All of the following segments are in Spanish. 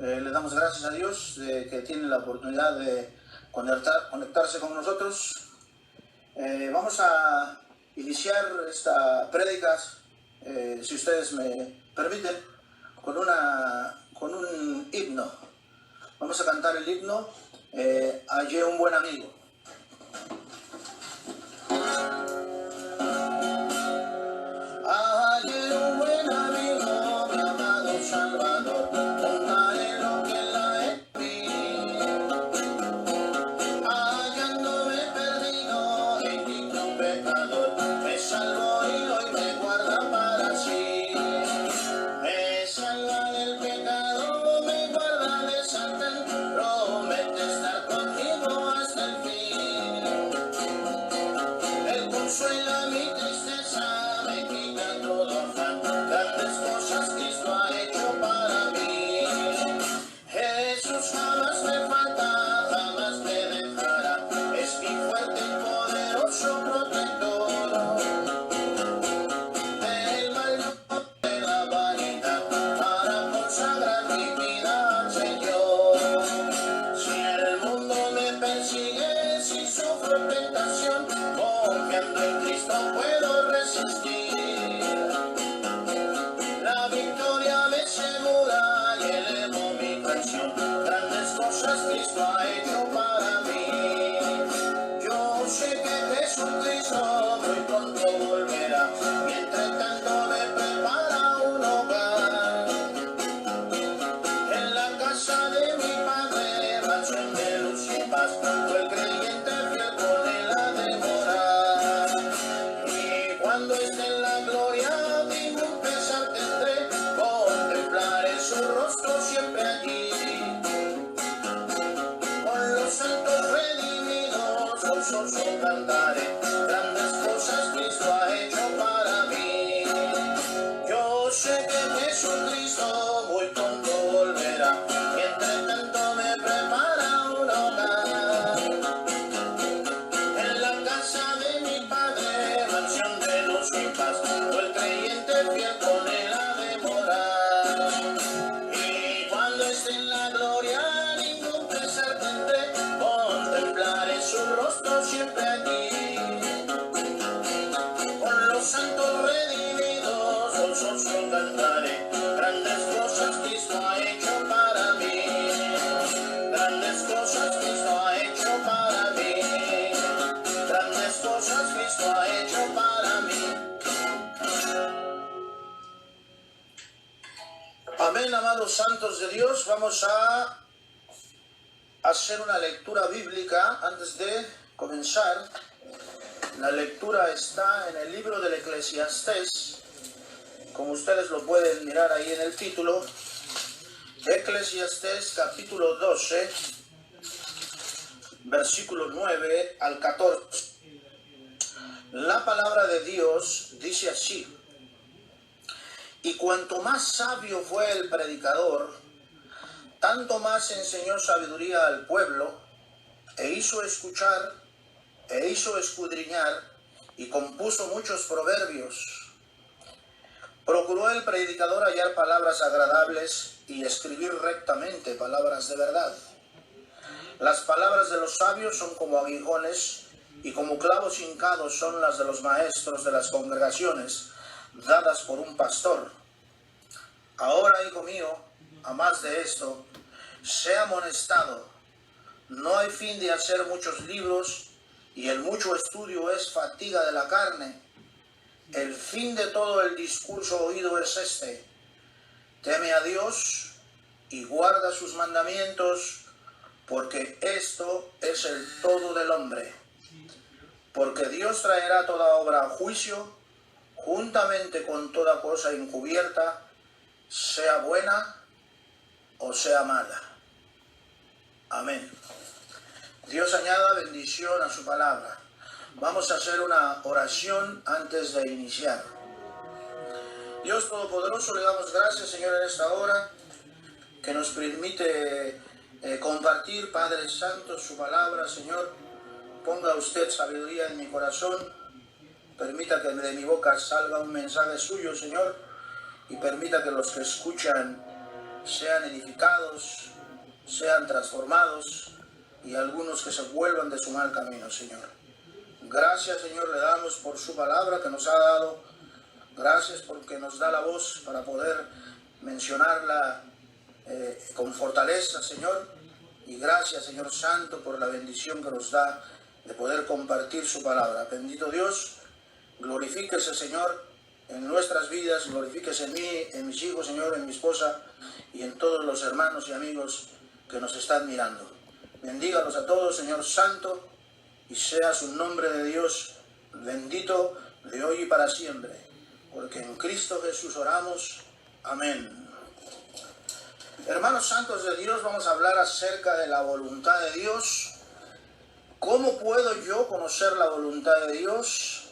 Le damos gracias a Dios que tiene la oportunidad de conectarse con nosotros. Vamos a iniciar esta prédica, si ustedes me permiten, con un himno. Vamos a cantar el himno Hallé un buen amigo. Hallé un buen amigo, mi amado Salvador, contaré lo que él ha hecho en mí. Hallándome perdido e indigno pecador, me salvó y hoy me guarda para sí. Me salva del pecado, me guarda de Satán, promete estar conmigo hasta el fin. Él consuela mi tristeza, me quita todo afán, grandes cosas Cristo ha hecho para mí. Jesús jamás me falta, jamás me dejará, es mi fuerte y poderoso protector. Del mal de la vanidad, para consagrar mi vida al Señor. Si el mundo me persigue, si sufro tentación, confiando en Cristo puedo resistir. La victoria me asegura y elevo mi canción, grandes cosas Cristo ha hecho para mí. Yo sé que Jesucristo muy pronto volverá, y entre tanto me prepara un hogar. En la casa de mi Padre, mansión de luz y paz, fue el creyente fiel con él ha de morar. Y cuando esté en la gloria, ningún pesar tendré, contemplaré su rostro siempre allí. Con los santos redimidos, gozoso cantaré, grandes cosas Cristo ha hecho para mí. Yo sé que Jesucristo muy pronto volverá, y entre tanto me prepara un hogar. En la casa de mi Padre, mansión de luz y paz, fue el creyente fiel con él ha de morar. Y cuando esté en la gloria, ningún pesar tendré, contemplaré su rostro siempre allí. Con los santos redimidos, gozoso cantaré, grandes cosas Cristo ha hecho para mí. Grandes cosas Cristo ha hecho para mí. Grandes cosas Cristo ha hecho para mí. Amén, amados santos de Dios. Vamos a hacer una lectura bíblica antes de comenzar. La lectura está en el libro del Eclesiastés, como ustedes lo pueden mirar ahí en el título. Eclesiastés capítulo 12, versículo 9 al 14. La palabra de Dios dice así: y cuanto más sabio fue el predicador, tanto más enseñó sabiduría al pueblo, e hizo escuchar, e hizo escudriñar, y compuso muchos proverbios. Procuró el predicador hallar palabras agradables y escribir rectamente palabras de verdad. Las palabras de los sabios son como aguijones, y como clavos hincados son las de los maestros de las congregaciones, dadas por un pastor. Ahora, hijo mío, a más de esto, sea amonestado. No hay fin de hacer muchos libros, y el mucho estudio es fatiga de la carne. El fin de todo el discurso oído es este: teme a Dios y guarda sus mandamientos, porque esto es el todo del hombre. Porque Dios traerá toda obra a juicio, juntamente con toda cosa encubierta, sea buena o sea mala. Amén. Dios añada bendición a su palabra. Vamos a hacer una oración antes de iniciar. Dios Todopoderoso, le damos gracias, Señor, en esta hora que nos permite compartir, Padre Santo, su palabra. Señor, ponga usted sabiduría en mi corazón, permita que de mi boca salga un mensaje suyo, Señor, y permita que los que escuchan sean edificados, sean transformados y algunos que se vuelvan de su mal camino, Señor. Gracias, Señor, le damos por su palabra que nos ha dado. Gracias porque nos da la voz para poder mencionarla con fortaleza, Señor. Y gracias, Señor Santo, por la bendición que nos da de poder compartir su palabra. Bendito Dios, glorifíquese, Señor, en nuestras vidas, glorifíquese en mí, en mis hijos, Señor, en mi esposa y en todos los hermanos y amigos que nos están mirando. Bendígalos a todos, Señor Santo, y sea su nombre de Dios bendito de hoy y para siempre, porque en Cristo Jesús oramos. Amén. Hermanos santos de Dios, vamos a hablar acerca de la voluntad de Dios. ¿Cómo puedo yo conocer la voluntad de Dios?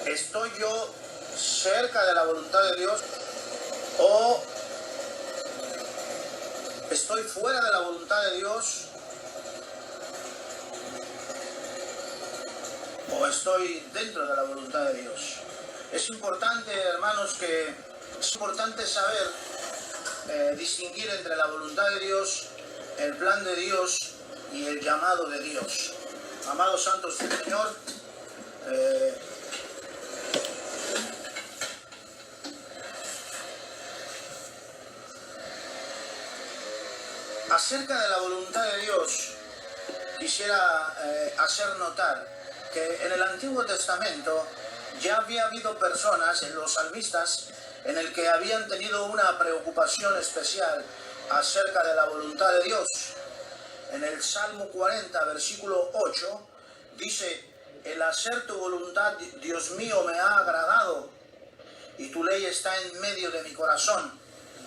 ¿Estoy yo cerca de la voluntad de Dios o estoy fuera de la voluntad de Dios? ¿O estoy dentro de la voluntad de Dios? Es importante, hermanos, es importante saber distinguir entre la voluntad de Dios, el plan de Dios y el llamado de Dios. Amados santos del Señor, acerca de la voluntad de Dios, quisiera hacer notar que en el Antiguo Testamento ya había habido personas, en los salmistas, en el que habían tenido una preocupación especial acerca de la voluntad de Dios. En el Salmo 40, versículo 8, dice: el hacer tu voluntad, Dios mío, me ha agradado, y tu ley está en medio de mi corazón.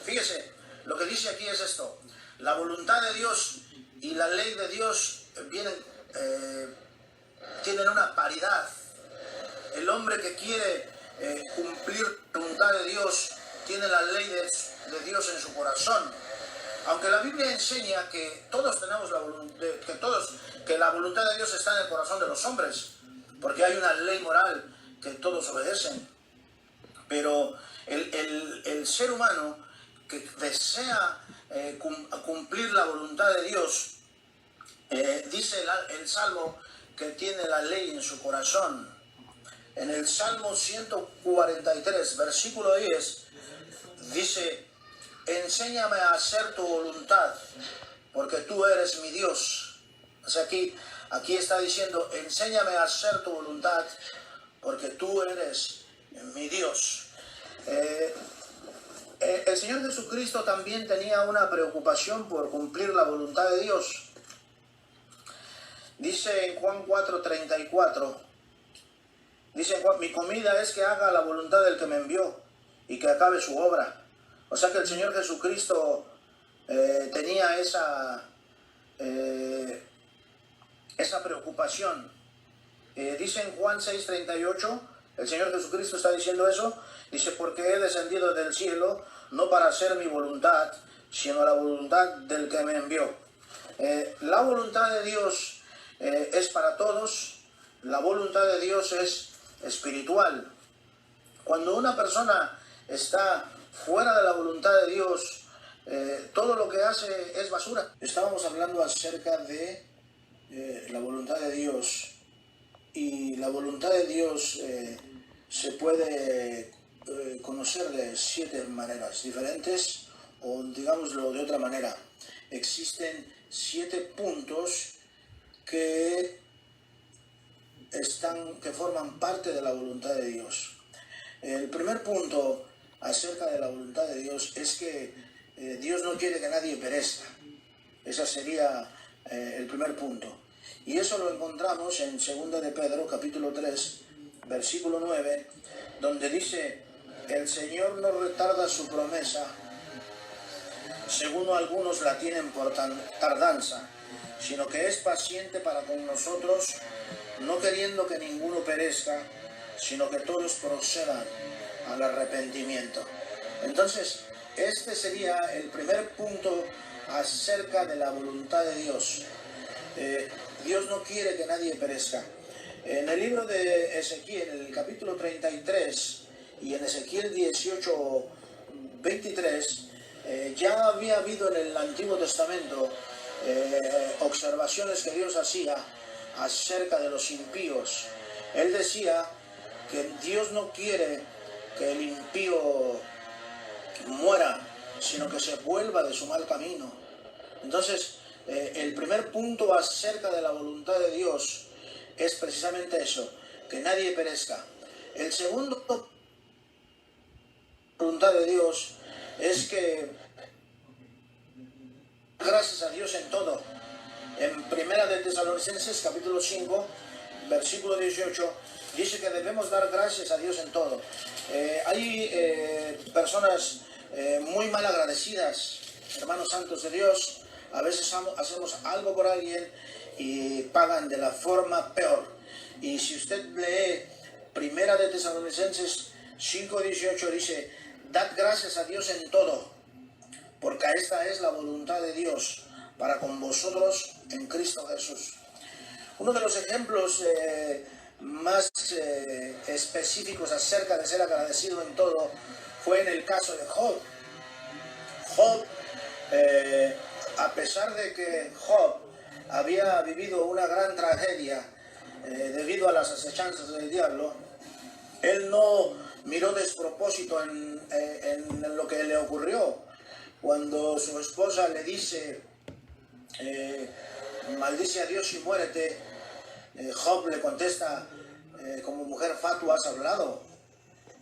Fíjese, lo que dice aquí es esto: la voluntad de Dios y la ley de Dios tienen una paridad. El hombre que quiere cumplir la voluntad de Dios tiene la ley de Dios en su corazón. Aunque la Biblia enseña que todos tenemos que la voluntad de Dios está en el corazón de los hombres, porque hay una ley moral que todos obedecen. Pero el ser humano que desea cumplir la voluntad de Dios, dice el Salmo que tiene la ley en su corazón. En el Salmo 143, versículo 10, dice: enséñame a hacer tu voluntad, porque tú eres mi Dios. O sea, aquí está diciendo: enséñame a hacer tu voluntad, porque tú eres mi Dios. El Señor Jesucristo también tenía una preocupación por cumplir la voluntad de Dios. Dice en Juan 4:34, dice: mi comida es que haga la voluntad del que me envió y que acabe su obra. O sea que el Señor Jesucristo tenía esa preocupación. Dice en Juan 6:38, el Señor Jesucristo está diciendo eso. Dice: porque he descendido del cielo no para hacer mi voluntad, sino la voluntad del que me envió. La voluntad de Dios es para todos. La voluntad de Dios es espiritual. Cuando una persona está fuera de la voluntad de Dios, todo lo que hace es basura. Estábamos hablando acerca de la voluntad de Dios, y la voluntad de Dios se puede conocer de 7 maneras diferentes, o digámoslo de otra manera: existen 7 puntos que forman parte de la voluntad de Dios. El primer punto acerca de la voluntad de Dios es que Dios no quiere que nadie perezca. Ese sería el primer punto. Y eso lo encontramos en 2 de Pedro, capítulo 3, versículo 9, donde dice: el Señor no retarda su promesa, según algunos la tienen por tardanza, sino que es paciente para con nosotros, no queriendo que ninguno perezca, sino que todos procedan al arrepentimiento. Entonces, este sería el primer punto acerca de la voluntad de Dios. Dios no quiere que nadie perezca. En el libro de Ezequiel, en el capítulo 33, y en Ezequiel 18, 23, ya había habido en el Antiguo Testamento observaciones que Dios hacía acerca de los impíos. Él decía que Dios no quiere que el impío muera, sino que se vuelva de su mal camino. Entonces, el primer punto acerca de la voluntad de Dios es precisamente eso, que nadie perezca. El segundo voluntad de Dios es que gracias a Dios en todo. En Primera de Tesalonicenses capítulo 5 versículo 18 dice que debemos dar gracias a Dios en todo. Hay personas muy mal agradecidas, hermanos santos de Dios. A veces hacemos algo por alguien y pagan de la forma peor. Y si usted lee Primera de Tesalonicenses 5:18 dice: dad gracias a Dios en todo, porque esta es la voluntad de Dios para con vosotros en Cristo Jesús. Uno de los ejemplos más específicos acerca de ser agradecido en todo fue en el caso de Job. Job, a pesar de que Job había vivido una gran tragedia debido a las acechanzas del diablo, él no miró despropósito en lo que le ocurrió. Cuando su esposa le dice, maldice a Dios y muérete, Job le contesta, como mujer fatua has hablado.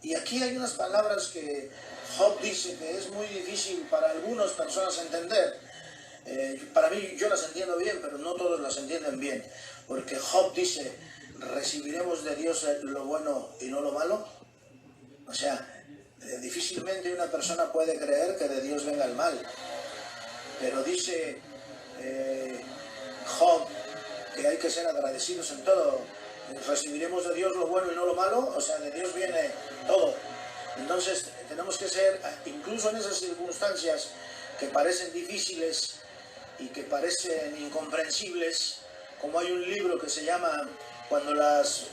Y aquí hay unas palabras que Job dice que es muy difícil para algunas personas entender. Para mí, yo las entiendo bien, pero no todos las entienden bien. Porque Job dice, ¿recibiremos de Dios lo bueno y no lo malo? O sea, difícilmente una persona puede creer que de Dios venga el mal. Pero dice Job que hay que ser agradecidos en todo. ¿Recibiremos de Dios lo bueno y no lo malo? O sea, de Dios viene todo. Entonces tenemos que ser, incluso en esas circunstancias que parecen difíciles y que parecen incomprensibles, como hay un libro que se llama Cuando las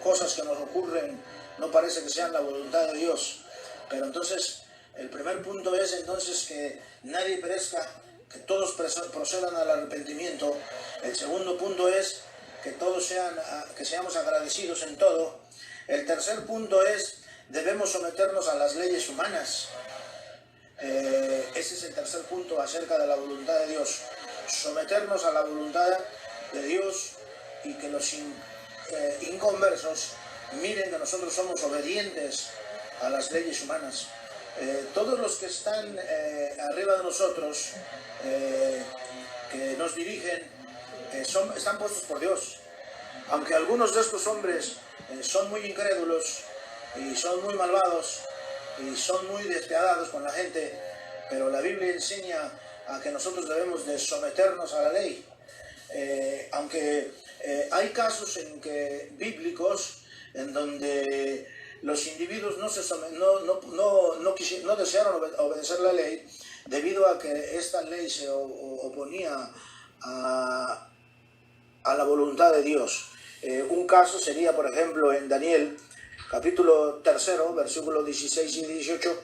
cosas que nos ocurren no parece que sean la voluntad de Dios. Pero entonces, el primer punto es entonces que nadie perezca, que todos procedan al arrepentimiento. El segundo punto es que todos que seamos agradecidos en todo. El tercer punto es, debemos someternos a las leyes humanas. Ese es el tercer punto acerca de la voluntad de Dios. Someternos a la voluntad de Dios y que los inconversos miren que nosotros somos obedientes a las leyes humanas. Todos los que están arriba de nosotros, que nos dirigen, están puestos por Dios. Aunque algunos de estos hombres son muy incrédulos y son muy malvados y son muy despiadados con la gente, pero la Biblia enseña a que nosotros debemos de someternos a la ley. Aunque hay casos bíblicos en donde los individuos no desearon obedecer la ley debido a que esta ley se oponía a la voluntad de Dios. Un caso sería, por ejemplo, en Daniel, capítulo 3, versículos 16 y 18,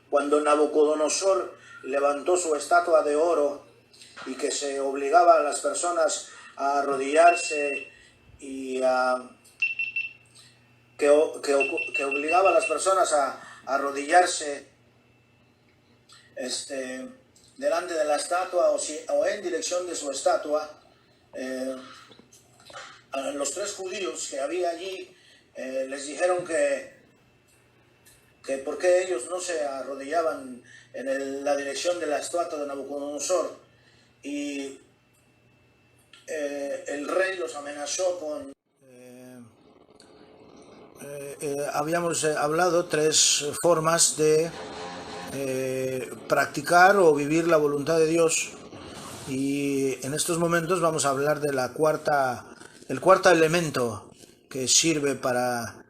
cuando Nabucodonosor levantó su estatua de oro y que se obligaba a las personas a arrodillarse y que obligaba a las personas a arrodillarse delante de la estatua o en dirección de su estatua. A los 3 judíos que había allí les dijeron que por qué ellos no se arrodillaban en la dirección de la estatua de Nabucodonosor, y el rey los amenazó con... habíamos hablado 3 formas de practicar o vivir la voluntad de Dios, y en estos momentos vamos a hablar de el cuarto elemento que sirve para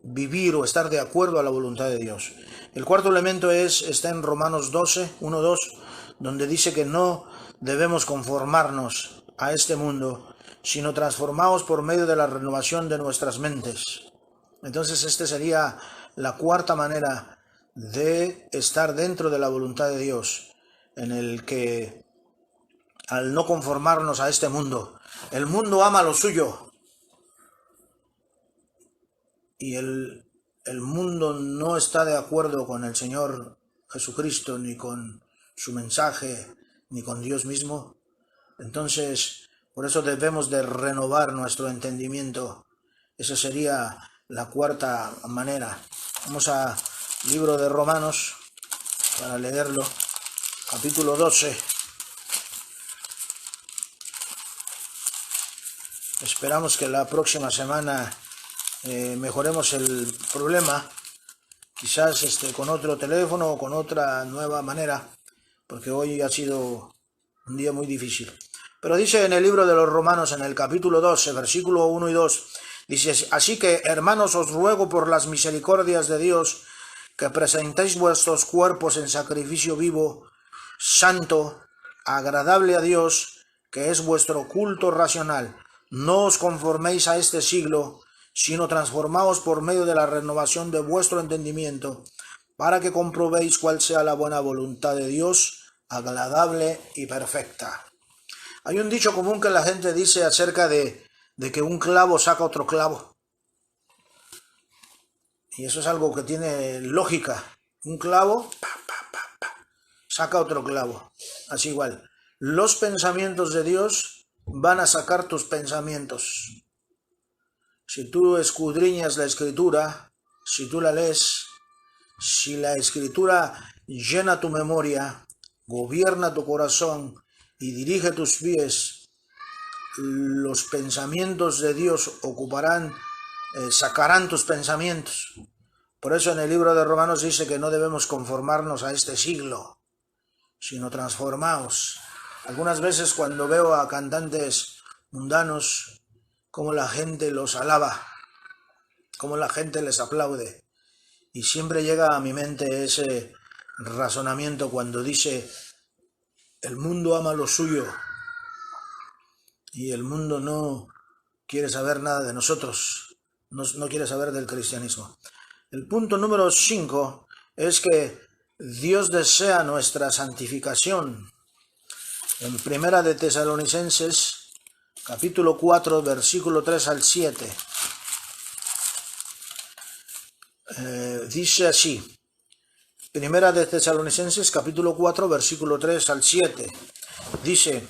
vivir o estar de acuerdo a la voluntad de Dios. El cuarto elemento está en Romanos 12, 1-2, donde dice que no debemos conformarnos a este mundo, sino transformados por medio de la renovación de nuestras mentes. Entonces este sería la cuarta manera de estar dentro de la voluntad de Dios, en el que al no conformarnos a este mundo, el mundo ama lo suyo y el mundo no está de acuerdo con el Señor Jesucristo, ni con su mensaje, ni con Dios mismo. Entonces, por eso debemos de renovar nuestro entendimiento. Esa sería la cuarta manera. Vamos al libro de Romanos para leerlo, capítulo 12. Esperamos que la próxima semana mejoremos el problema, quizás con otro teléfono o con otra nueva manera, porque hoy ha sido un día muy difícil. Pero dice en el libro de los Romanos, en el capítulo 12, versículo 1 y 2, dice: así que, hermanos, os ruego por las misericordias de Dios que presentéis vuestros cuerpos en sacrificio vivo, santo, agradable a Dios, que es vuestro culto racional. No os conforméis a este siglo, sino transformaos por medio de la renovación de vuestro entendimiento, para que comprobéis cuál sea la buena voluntad de Dios, agradable y perfecta. Hay un dicho común que la gente dice acerca de que un clavo saca otro clavo. Y eso es algo que tiene lógica. Un clavo saca otro clavo. Así igual. Los pensamientos de Dios van a sacar tus pensamientos. Si tú escudriñas la Escritura, si tú la lees, si la Escritura llena tu memoria, gobierna tu corazón y dirige tus pies, los pensamientos de Dios sacarán tus pensamientos. Por eso en el libro de Romanos dice que no debemos conformarnos a este siglo, sino transformaos. Algunas veces cuando veo a cantantes mundanos, cómo la gente los alaba, cómo la gente les aplaude, y siempre llega a mi mente ese razonamiento cuando dice: el mundo ama lo suyo y el mundo no quiere saber nada de nosotros, no quiere saber del cristianismo. El punto número 5 es que Dios desea nuestra santificación. En Primera de Tesalonicenses, capítulo 4, versículo 3 al 7, dice así. Primera de Tesalonicenses, capítulo 4, versículo 3 al 7, dice: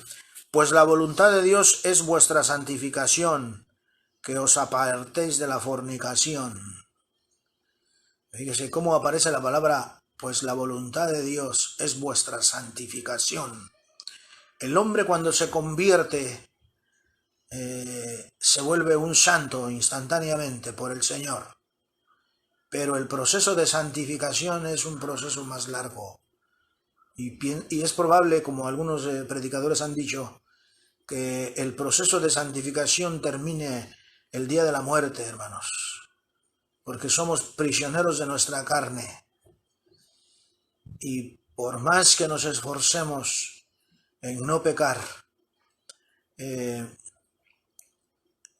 pues la voluntad de Dios es vuestra santificación, que os apartéis de la fornicación. Fíjese cómo aparece la palabra: pues la voluntad de Dios es vuestra santificación. El hombre, cuando se convierte, se vuelve un santo instantáneamente por el Señor. Pero el proceso de santificación es un proceso más largo. Y es probable, como algunos predicadores han dicho, que el proceso de santificación termine el día de la muerte, hermanos. Porque somos prisioneros de nuestra carne. Y por más que nos esforcemos en no pecar, he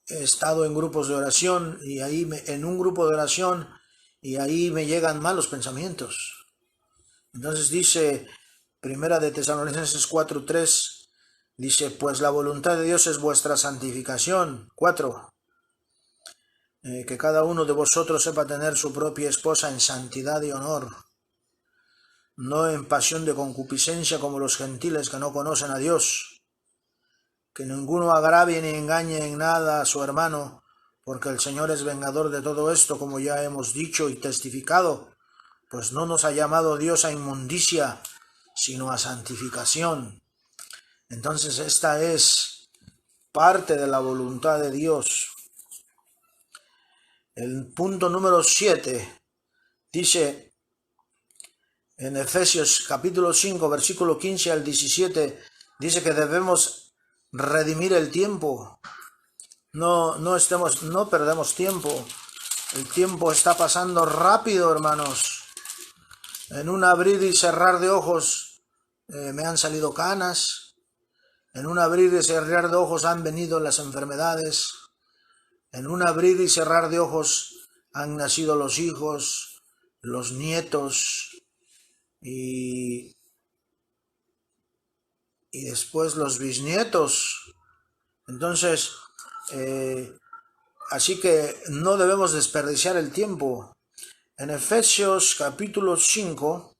estado en grupos de oración y ahí en un grupo de oración y ahí me llegan malos pensamientos. Entonces dice Primera de Tesalonicenses 4:3, dice: pues la voluntad de Dios es vuestra santificación. 4. Que cada uno de vosotros sepa tener su propia esposa en santidad y honor, no en pasión de concupiscencia como los gentiles que no conocen a Dios. Que ninguno agravie ni engañe en nada a su hermano, porque el Señor es vengador de todo esto, como ya hemos dicho y testificado, pues no nos ha llamado Dios a inmundicia, sino a santificación. Entonces esta es parte de la voluntad de Dios. El punto número 7 dice en Efesios capítulo 5, versículo 15 al 17, dice que debemos redimir el tiempo. No perdemos tiempo. El tiempo está pasando rápido, hermanos. En un abrir y cerrar de ojos me han salido canas. En un abrir y cerrar de ojos han venido las enfermedades. En un abrir y cerrar de ojos han nacido los hijos. los nietos y después los bisnietos. Entonces, así que no debemos desperdiciar el tiempo. En Efesios capítulo 5,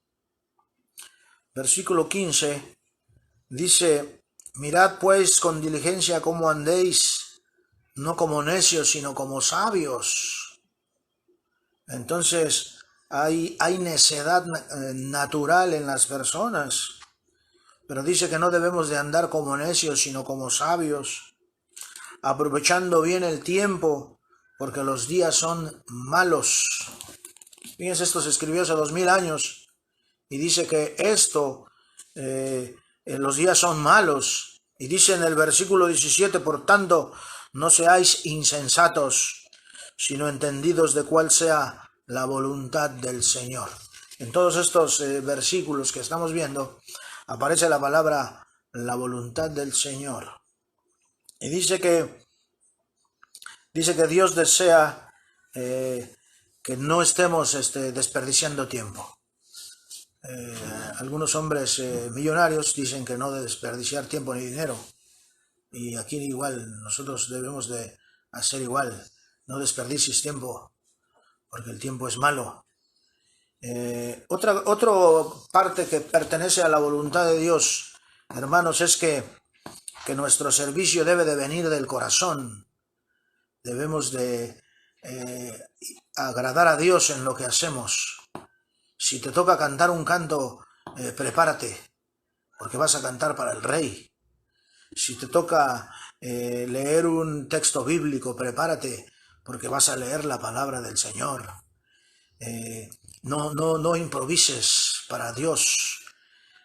versículo 15, dice: mirad pues con diligencia cómo andéis, no como necios, sino como sabios. Entonces, hay necedad natural en las personas, pero dice que no debemos de andar como necios, sino como sabios, aprovechando bien el tiempo, porque los días son malos. Fíjense, esto se escribió hace 2000 años, y dice que los días son malos. Y dice en el versículo 17, por tanto, no seáis insensatos, sino entendidos de cuál sea la voluntad del Señor. En todos estos versículos que estamos viendo, aparece la palabra la voluntad del Señor. Y dice que Dios desea que no estemos desperdiciando tiempo. Algunos hombres millonarios dicen que no de desperdiciar tiempo ni dinero. Y aquí igual, nosotros debemos de hacer igual. No desperdicies tiempo, porque el tiempo es malo. Otra parte que pertenece a la voluntad de Dios, hermanos, es que nuestro servicio debe de venir del corazón. Debemos de agradar a Dios en lo que hacemos. Si te toca cantar un canto, prepárate, porque vas a cantar para el Rey. Si te toca leer un texto bíblico, prepárate, porque vas a leer la palabra del Señor. No improvises para Dios.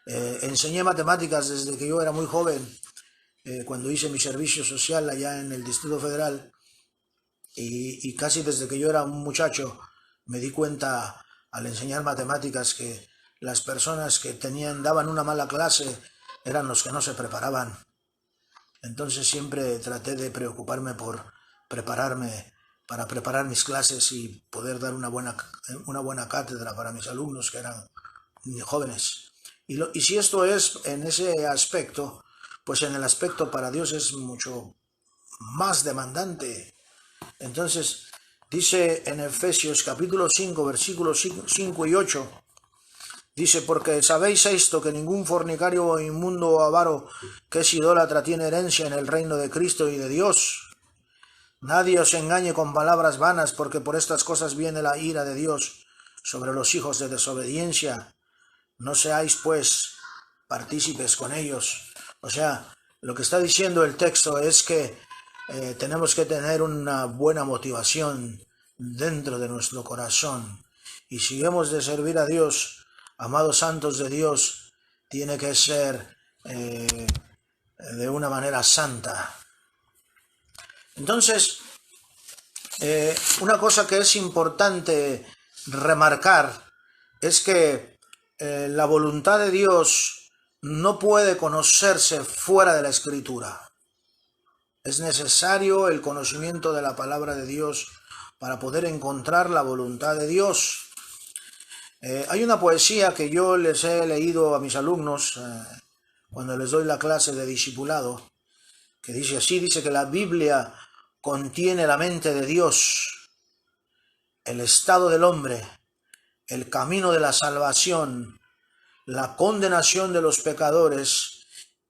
Enseñé matemáticas desde que yo era muy joven, cuando hice mi servicio social allá en el Distrito Federal, y casi desde que yo era un muchacho me di cuenta al enseñar matemáticas que las personas que daban una mala clase eran los que no se preparaban. Entonces siempre traté de preocuparme por prepararme, para preparar mis clases y poder dar una buena cátedra para mis alumnos que eran jóvenes. Y si esto es en ese aspecto, pues en el aspecto para Dios es mucho más demandante. Entonces dice en Efesios capítulo 5, versículos 5 y 8, dice: porque sabéis esto, que ningún fornicario o inmundo o avaro que es idólatra tiene herencia en el reino de Cristo y de Dios. Nadie os engañe con palabras vanas, porque por estas cosas viene la ira de Dios sobre los hijos de desobediencia. No seáis pues partícipes con ellos. O sea, lo que está diciendo el texto es que tenemos que tener una buena motivación dentro de nuestro corazón. Y si hemos de servir a Dios, amados santos de Dios, tiene que ser de una manera santa. Entonces, una cosa que es importante remarcar es que la voluntad de Dios no puede conocerse fuera de la Escritura. Es necesario el conocimiento de la palabra de Dios para poder encontrar la voluntad de Dios. Hay una poesía que yo les he leído a mis alumnos cuando les doy la clase de discipulado, que dice así, dice que la Biblia contiene la mente de Dios, el estado del hombre, el camino de la salvación, la condenación de los pecadores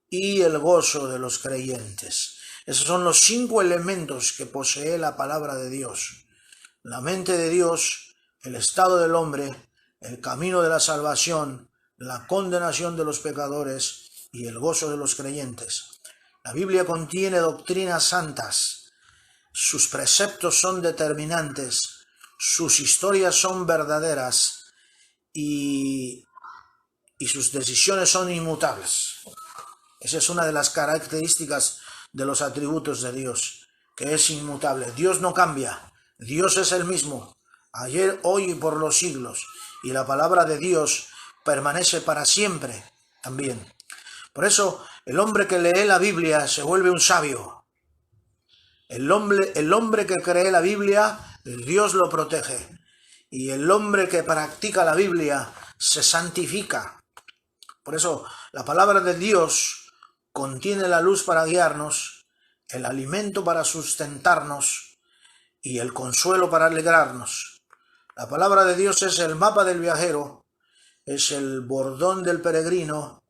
y el gozo de los creyentes. Esos son los 5 elementos que posee la palabra de Dios: la mente de Dios, el estado del hombre, el camino de la salvación, la condenación de los pecadores y el gozo de los creyentes. La Biblia contiene doctrinas santas, sus preceptos son determinantes, sus historias son verdaderas y sus decisiones son inmutables. Esa es una de las características de los atributos de Dios, que es inmutable. Dios no cambia, Dios es el mismo, ayer, hoy y por los siglos, y la palabra de Dios permanece para siempre también. Por eso, el hombre que lee la Biblia se vuelve un sabio. El hombre que cree la Biblia, Dios lo protege. Y el hombre que practica la Biblia se santifica. Por eso la palabra de Dios contiene la luz para guiarnos, el alimento para sustentarnos y el consuelo para alegrarnos. La palabra de Dios es el mapa del viajero, es el bordón del peregrino,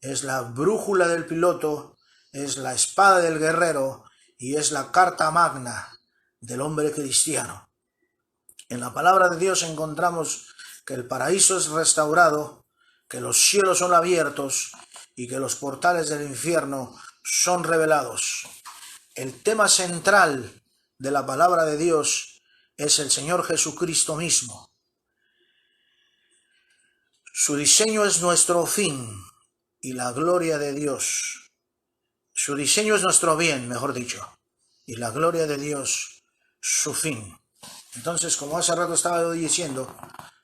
es la brújula del piloto, es la espada del guerrero y es la carta magna del hombre cristiano. En la palabra de Dios encontramos que el paraíso es restaurado, que los cielos son abiertos y que los portales del infierno son revelados. El tema central de la palabra de Dios es el Señor Jesucristo mismo. Su diseño es nuestro fin y la gloria de Dios. Su diseño es nuestro bien, mejor dicho, y la gloria de Dios, su fin. Entonces, como hace rato estaba yo diciendo,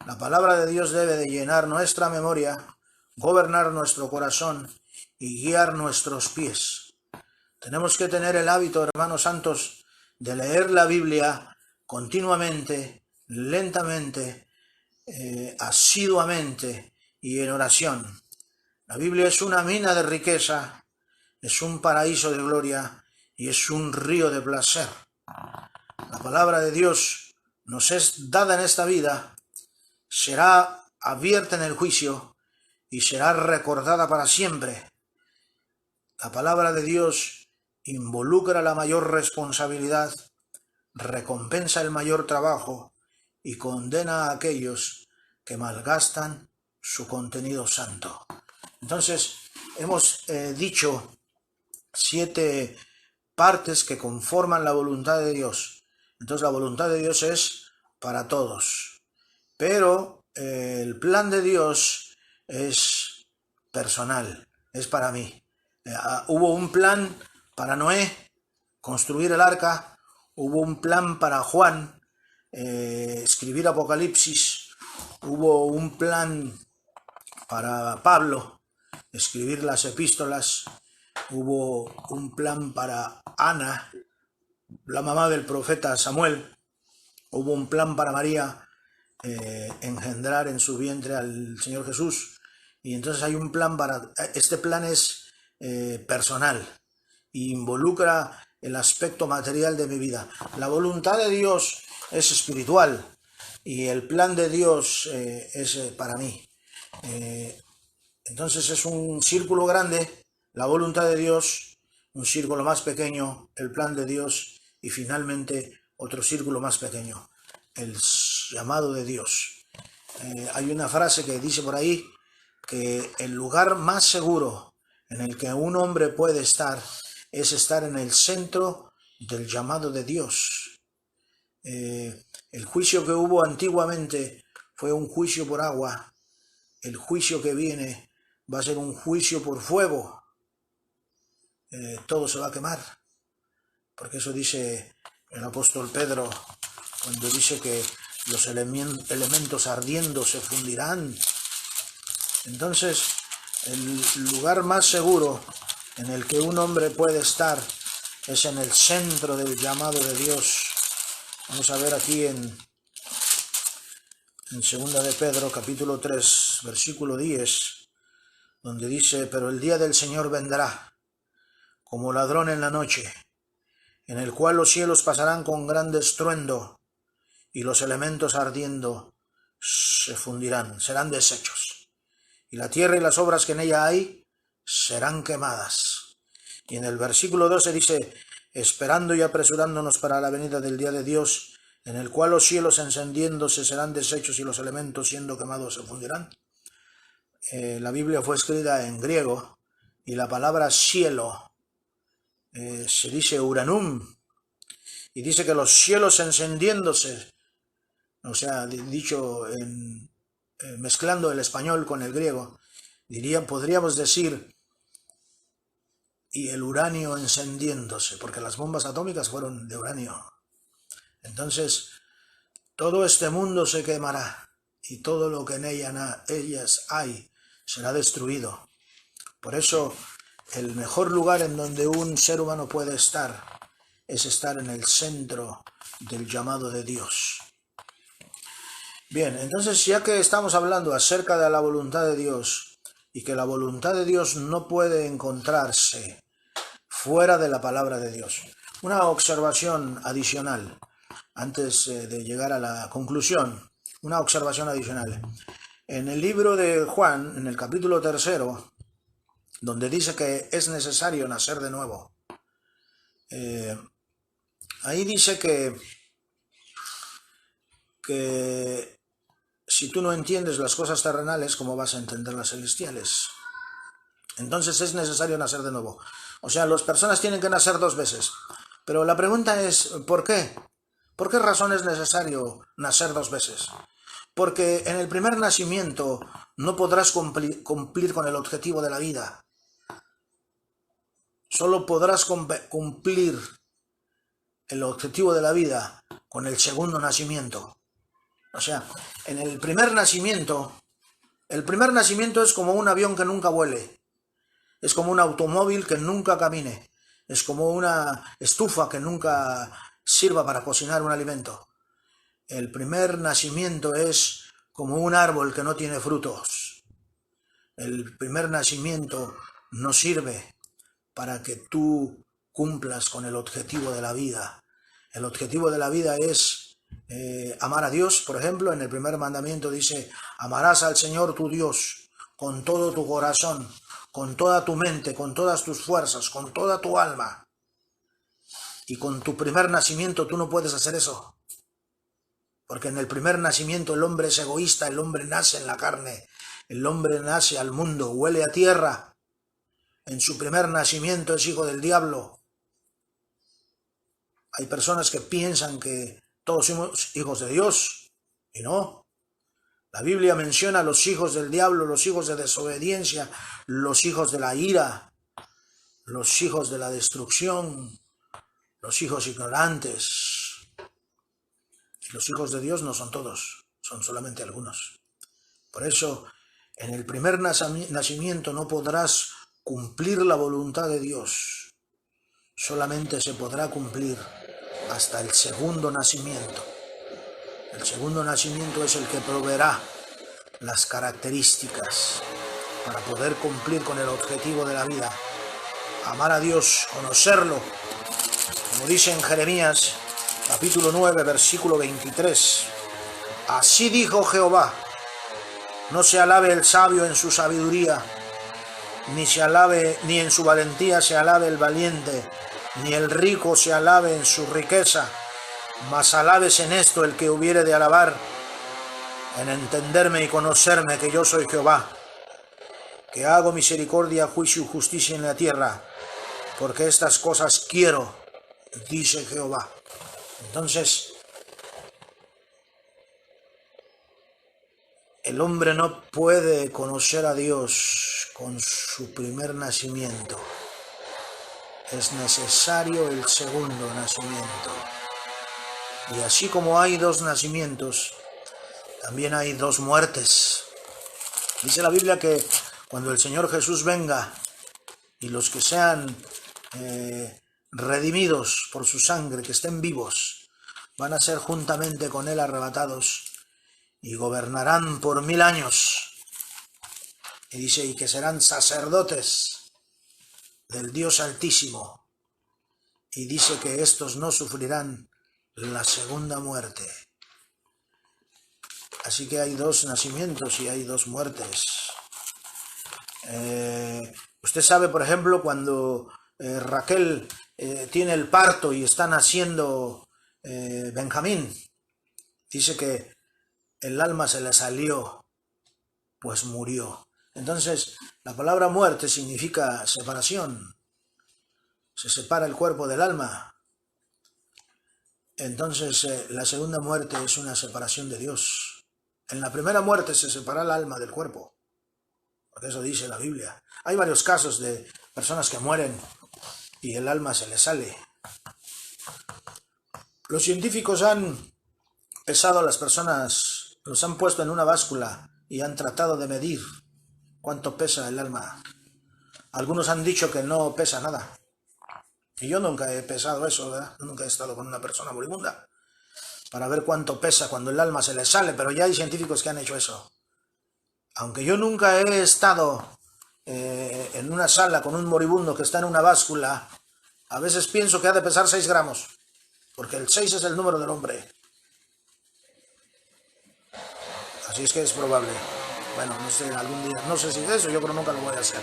la palabra de Dios debe de llenar nuestra memoria, gobernar nuestro corazón y guiar nuestros pies. Tenemos que tener el hábito, hermanos santos, de leer la Biblia continuamente, lentamente, asiduamente y en oración. La Biblia es una mina de riqueza, es un paraíso de gloria y es un río de placer. La palabra de Dios nos es dada en esta vida, será abierta en el juicio y será recordada para siempre. La palabra de Dios involucra la mayor responsabilidad, recompensa el mayor trabajo y condena a aquellos que malgastan su contenido santo. Entonces, hemos dicho 7 partes que conforman la voluntad de Dios. Entonces la voluntad de Dios es para todos, pero el plan de Dios es personal, es para mí. Hubo un plan para Noé, construir el arca, hubo un plan para Juan, escribir Apocalipsis, hubo un plan para Pablo, escribir las epístolas, hubo un plan para Ana, la mamá del profeta Samuel, hubo un plan para María, engendrar en su vientre al Señor Jesús, y entonces hay un plan para, este plan es personal, e involucra el aspecto material de mi vida. La voluntad de Dios es espiritual, y el plan de Dios es para mí. Entonces es un círculo grande, la voluntad de Dios, un círculo más pequeño, el plan de Dios, y finalmente otro círculo más pequeño, el llamado de Dios. Hay una frase que dice por ahí que el lugar más seguro en el que un hombre puede estar es estar en el centro del llamado de Dios. El juicio que hubo antiguamente fue un juicio por agua. El juicio que viene va a ser un juicio por fuego. Todo se va a quemar. Porque eso dice el apóstol Pedro cuando dice que los elementos ardiendo se fundirán. Entonces, el lugar más seguro en el que un hombre puede estar es en el centro del llamado de Dios. Vamos a ver aquí en 2 de Pedro, capítulo 3, versículo 10, donde dice: pero el día del Señor vendrá como ladrón en la noche, en el cual los cielos pasarán con gran estruendo, y los elementos ardiendo se fundirán, serán deshechos, y la tierra y las obras que en ella hay serán quemadas. Y en el versículo 12 dice: esperando y apresurándonos para la venida del día de Dios, en el cual los cielos encendiéndose serán deshechos y los elementos siendo quemados se fundirán. La Biblia fue escrita en griego y la palabra cielo se dice uranum, y dice que los cielos encendiéndose, o sea, dicho mezclando el español con el griego, podríamos decir, y el uranio encendiéndose, porque las bombas atómicas fueron de uranio. Entonces, todo este mundo se quemará, y todo lo que en ellas hay será destruido. Por eso, el mejor lugar en donde un ser humano puede estar es estar en el centro del llamado de Dios. Bien, entonces ya que estamos hablando acerca de la voluntad de Dios y que la voluntad de Dios no puede encontrarse fuera de la palabra de Dios, una observación adicional antes de llegar a la conclusión, una observación adicional. En el libro de Juan, en el capítulo 3, donde dice que es necesario nacer de nuevo, ahí dice que si tú no entiendes las cosas terrenales, ¿cómo vas a entender las celestiales? Entonces es necesario nacer de nuevo. O sea, las personas tienen que nacer 2 veces. Pero la pregunta es, ¿por qué? ¿Por qué razón es necesario nacer 2 veces? Porque en el primer nacimiento no podrás cumplir con el objetivo de la vida. Solo podrás cumplir el objetivo de la vida con el segundo nacimiento. O sea, en el primer nacimiento es como un avión que nunca vuele. Es como un automóvil que nunca camine. Es como una estufa que nunca sirva para cocinar un alimento. El primer nacimiento es como un árbol que no tiene frutos. El primer nacimiento no sirve para que tú cumplas con el objetivo de la vida. El objetivo de la vida es amar a Dios. Por ejemplo, en el primer mandamiento dice, amarás al Señor tu Dios con todo tu corazón, con toda tu mente, con todas tus fuerzas, con toda tu alma. Y con tu primer nacimiento tú no puedes hacer eso. Porque en el primer nacimiento el hombre es egoísta, el hombre nace en la carne, el hombre nace al mundo, huele a tierra. En su primer nacimiento es hijo del diablo. Hay personas que piensan que todos somos hijos de Dios, y no. La Biblia menciona a los hijos del diablo, los hijos de desobediencia, los hijos de la ira, los hijos de la destrucción, los hijos ignorantes. Y los hijos de Dios no son todos, son solamente algunos. Por eso, en el primer nacimiento no podrás cumplir la voluntad de Dios. Solamente se podrá cumplir hasta el segundo nacimiento. El segundo nacimiento es el que proveerá las características para poder cumplir con el objetivo de la vida. Amar a Dios, conocerlo, como dice en Jeremías, capítulo 9, versículo 23. Así dijo Jehová, no se alabe el sabio en su sabiduría, ni en su valentía se alabe el valiente, ni el rico se alabe en su riqueza, mas alabes en esto el que hubiere de alabar, en entenderme y conocerme que yo soy Jehová, que hago misericordia, juicio y justicia en la tierra, porque estas cosas quiero, dice Jehová. Entonces, el hombre no puede conocer a Dios con su primer nacimiento. Es necesario el segundo nacimiento. Y así como hay 2 nacimientos, también hay 2 muertes. Dice la Biblia que cuando el Señor Jesús venga y los que sean redimidos por su sangre, que estén vivos, van a ser juntamente con Él arrebatados y gobernarán por 1000 años. Y dice, y que serán sacerdotes del Dios Altísimo. Y dice que estos no sufrirán la segunda muerte. Así que hay 2 nacimientos y hay 2 muertes. Usted sabe, por ejemplo, cuando Raquel tiene el parto y está naciendo Benjamín, dice que el alma se le salió, pues murió. Entonces, la palabra muerte significa separación. Se separa el cuerpo del alma. Entonces, la segunda muerte es una separación de Dios. En la primera muerte se separa el alma del cuerpo. Por eso dice la Biblia. Hay varios casos de personas que mueren y el alma se les sale. Los científicos han pesado a las personas, los han puesto en una báscula y han tratado de medir cuánto pesa el alma. Algunos han dicho que no pesa nada. Y yo nunca he pesado eso, ¿verdad? Nunca he estado con una persona moribunda. para ver cuánto pesa cuando el alma se le sale, pero ya hay científicos que han hecho eso. Aunque yo nunca he estado en una sala con un moribundo que está en una báscula, a veces pienso que ha de pesar 6 gramos, porque el 6 es el número del hombre. Así es que es probable. Bueno, no sé, algún día, no sé si es eso, yo creo que nunca lo voy a hacer.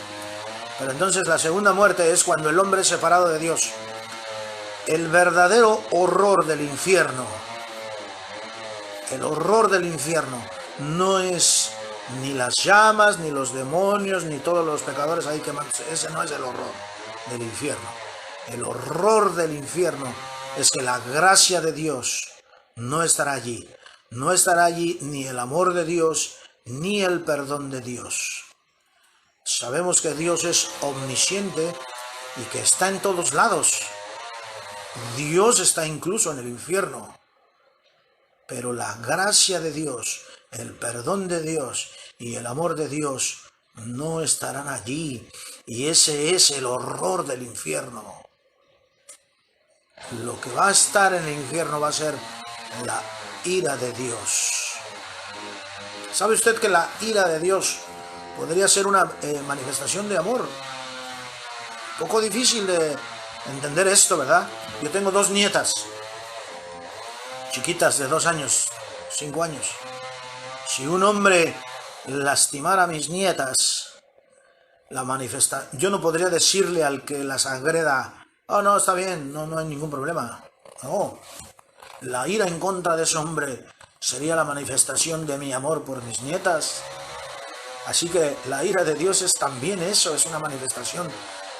Pero entonces la segunda muerte es cuando el hombre es separado de Dios. El verdadero horror del infierno, el horror del infierno, no es ni las llamas, ni los demonios, ni todos los pecadores ahí quemándose. Ese no es el horror del infierno. El horror del infierno es que la gracia de Dios no estará allí. No estará allí ni el amor de Dios, ni el perdón de Dios. Sabemos que Dios es omnisciente y que está en todos lados. Dios está incluso en el infierno. Pero la gracia de Dios, el perdón de Dios y el amor de Dios no estarán allí. Y ese es el horror del infierno. Lo que va a estar en el infierno va a ser la ira de Dios. ¿Sabe usted que la ira de Dios podría ser una manifestación de amor? Poco difícil de entender esto, ¿verdad? Yo tengo 2 nietas, chiquitas de 2 años, 5 años. Si un hombre lastimara a mis nietas, yo no podría decirle al que las agreda, oh no, está bien, no hay ningún problema. No, la ira en contra de ese hombre sería la manifestación de mi amor por mis nietas. Así que la ira de Dios es también eso, es una manifestación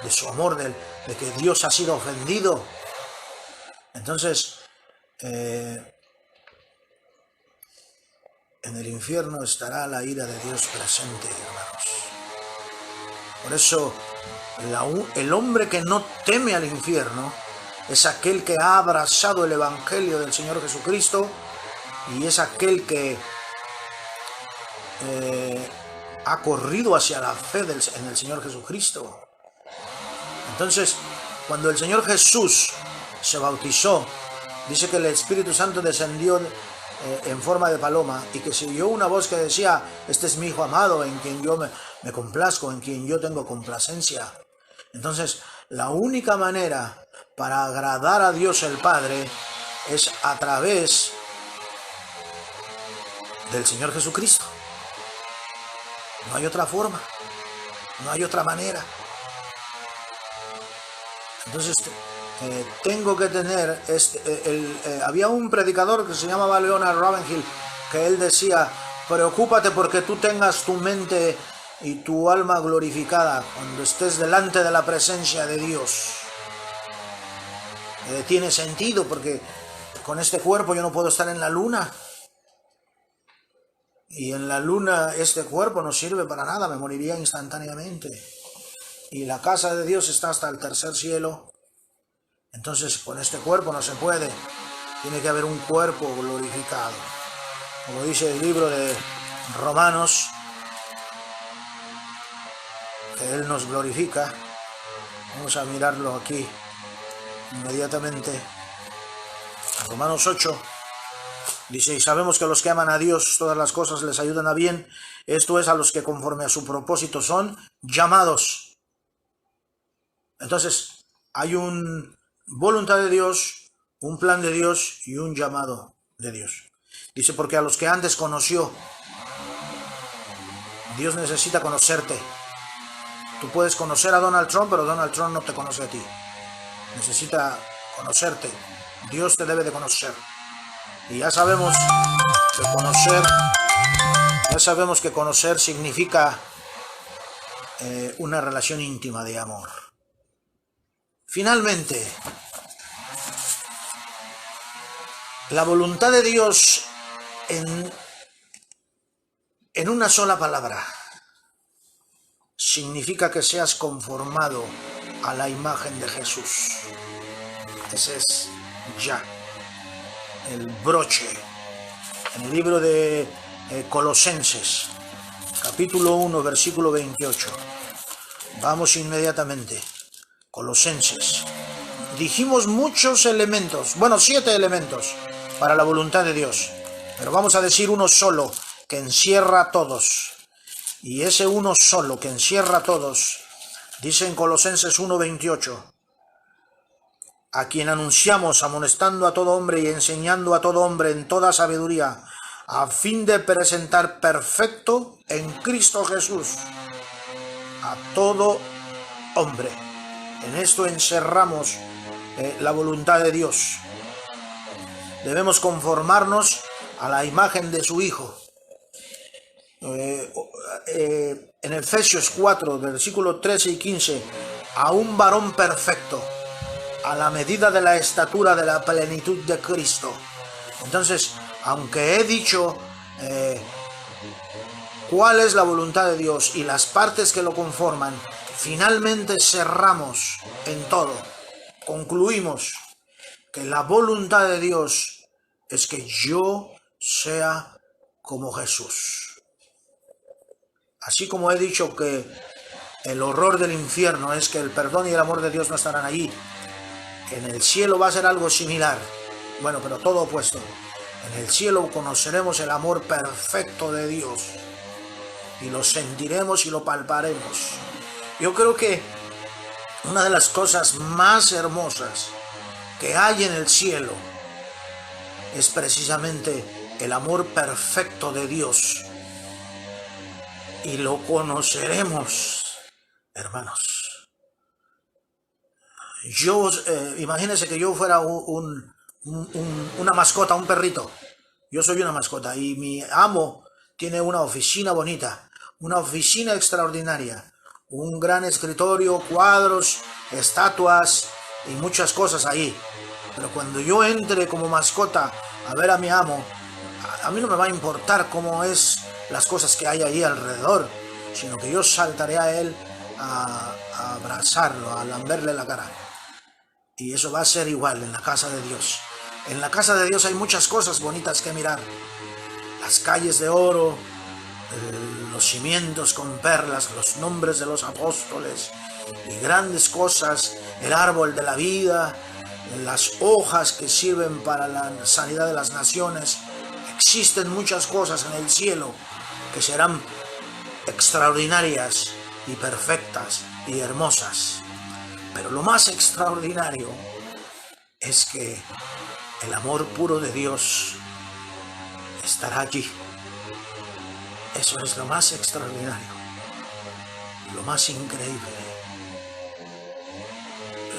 de su amor, de que Dios ha sido ofendido. Entonces, en el infierno estará la ira de Dios presente, hermanos. Por eso, el hombre que no teme al infierno es aquel que ha abrazado el Evangelio del Señor Jesucristo y es aquel que ha corrido hacia la fe en el Señor Jesucristo. Entonces, cuando el Señor Jesús se bautizó, dice que el Espíritu Santo descendió en forma de paloma y que se oyó una voz que decía, este es mi Hijo amado en quien yo me complazco, en quien yo tengo complacencia. Entonces, la única manera para agradar a Dios el Padre es a través del Señor Jesucristo. No hay otra forma, no hay otra manera. Entonces, tengo que tener, había un predicador que se llamaba Leonard Ravenhill, que él decía, preocúpate porque tú tengas tu mente y tu alma glorificada cuando estés delante de la presencia de Dios. Tiene sentido porque con este cuerpo yo no puedo estar en la luna. Y en la luna este cuerpo no sirve para nada, me moriría instantáneamente. Y la casa de Dios está hasta el 3er cielo. Entonces con este cuerpo no se puede. Tiene que haber un cuerpo glorificado. Como dice el libro de Romanos, que Él nos glorifica. Vamos a mirarlo aquí inmediatamente. Romanos 8. Dice, y sabemos que a los que aman a Dios todas las cosas les ayudan a bien, esto es a los que conforme a su propósito son llamados. Entonces, hay una voluntad de Dios, un plan de Dios y un llamado de Dios. Dice, porque a los que antes conoció, Dios necesita conocerte. Tú puedes conocer a Donald Trump, pero Donald Trump no te conoce a ti. Necesita conocerte. Dios te debe de conocer. Y ya sabemos que conocer significa una relación íntima de amor. Finalmente, la voluntad de Dios en una sola palabra significa que seas conformado a la imagen de Jesús. Ese es ya el broche. En el libro de Colosenses, capítulo 1, versículo 28. Vamos inmediatamente. Colosenses. Dijimos muchos elementos, 7 elementos. para la voluntad de Dios. Pero vamos a decir uno solo, que encierra a todos. Y ese uno solo, que encierra a todos, dice en Colosenses 1:28, a quien anunciamos amonestando a todo hombre y enseñando a todo hombre en toda sabiduría, a fin de presentar perfecto en Cristo Jesús a todo hombre. En esto encerramos la voluntad de Dios. Debemos conformarnos a la imagen de su Hijo. En Efesios 4, versículos 13 y 15, a un varón perfecto, a la medida de la estatura de la plenitud de Cristo. Entonces, aunque he dicho cuál es la voluntad de Dios y las partes que lo conforman, finalmente cerramos en todo. Concluimos que la voluntad de Dios es que yo sea como Jesús. Así como he dicho que el horror del infierno es que el perdón y el amor de Dios no estarán allí, en el cielo va a ser algo similar. Bueno, pero todo opuesto. En el cielo conoceremos el amor perfecto de Dios y lo sentiremos y lo palparemos. Yo creo que una de las cosas más hermosas que hay en el cielo es precisamente el amor perfecto de Dios. Y lo conoceremos, hermanos. Imagínense que yo fuera una mascota, un perrito. Yo soy una mascota y mi amo tiene una oficina bonita, una oficina extraordinaria, un gran escritorio, cuadros, estatuas y muchas cosas ahí. Pero cuando yo entre como mascota a ver a mi amo, a mí no me va a importar cómo es las cosas que hay ahí alrededor, sino que yo saltaré a él a abrazarlo, a lamberle la cara. Y eso va a ser igual en la casa de Dios. En la casa de Dios hay muchas cosas bonitas que mirar. Las calles de oro, los cimientos con perlas, los nombres de los apóstoles y grandes cosas, el árbol de la vida, las hojas que sirven para la sanidad de las naciones. Existen muchas cosas en el cielo que serán extraordinarias y perfectas y hermosas. Pero lo más extraordinario es que el amor puro de Dios estará allí. Eso es lo más extraordinario, lo más increíble.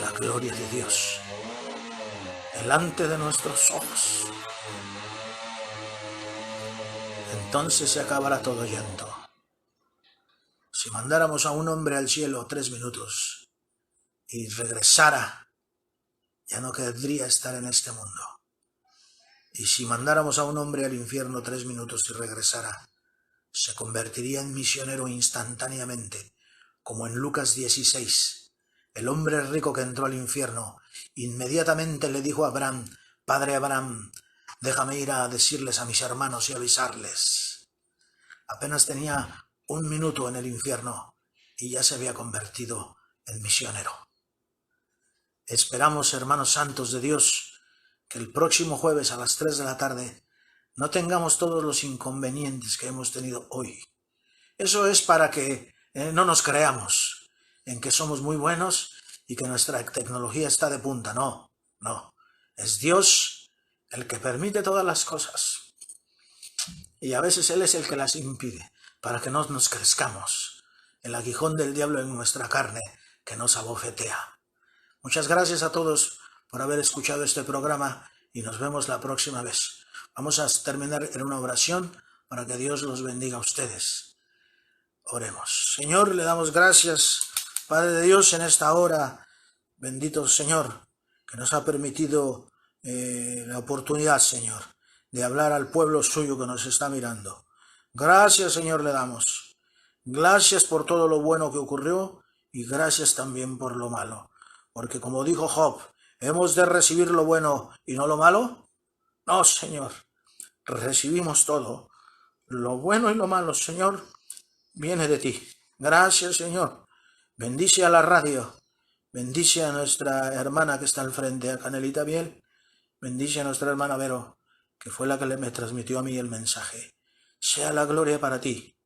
La gloria de Dios delante de nuestros ojos. Entonces se acabará todo llanto. Si mandáramos a un hombre al cielo 3 minutos y regresara, ya no querría estar en este mundo. Y si mandáramos a un hombre al infierno 3 minutos y regresara, se convertiría en misionero instantáneamente, como en Lucas 16. El hombre rico que entró al infierno inmediatamente le dijo a Abraham: Padre Abraham, déjame ir a decirles a mis hermanos y avisarles. Apenas tenía 1 minuto en el infierno y ya se había convertido en misionero. Esperamos, hermanos santos de Dios, que el próximo jueves a las 3 de la tarde no tengamos todos los inconvenientes que hemos tenido hoy. Eso es para que no nos creamos en que somos muy buenos y que nuestra tecnología está de punta. No, no. Es Dios el que permite todas las cosas. Y a veces Él es el que las impide, para que no nos crezcamos. El aguijón del diablo en nuestra carne que nos abofetea. Muchas gracias a todos por haber escuchado este programa y nos vemos la próxima vez. Vamos a terminar en una oración para que Dios los bendiga a ustedes. Oremos. Señor, le damos gracias, Padre de Dios, en esta hora. Bendito Señor, que nos ha permitido la oportunidad, Señor, de hablar al pueblo suyo que nos está mirando. Gracias, Señor, le damos. Gracias por todo lo bueno que ocurrió y gracias también por lo malo. Porque como dijo Job, ¿hemos de recibir lo bueno y no lo malo? No, Señor, recibimos todo. Lo bueno y lo malo, Señor, viene de ti. Gracias, Señor. Bendice a la radio. Bendice a nuestra hermana que está al frente, a Canelita Biel. Bendice a nuestra hermana Vero. que fue la que me transmitió a mí el mensaje. Sea la gloria para ti,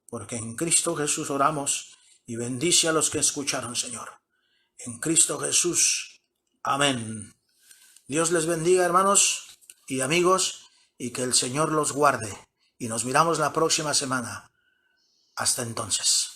porque en Cristo Jesús oramos y bendice a los que escucharon, Señor. En Cristo Jesús. Amén. Dios les bendiga, hermanos y amigos, y que el Señor los guarde. Y nos miramos la próxima semana. Hasta entonces.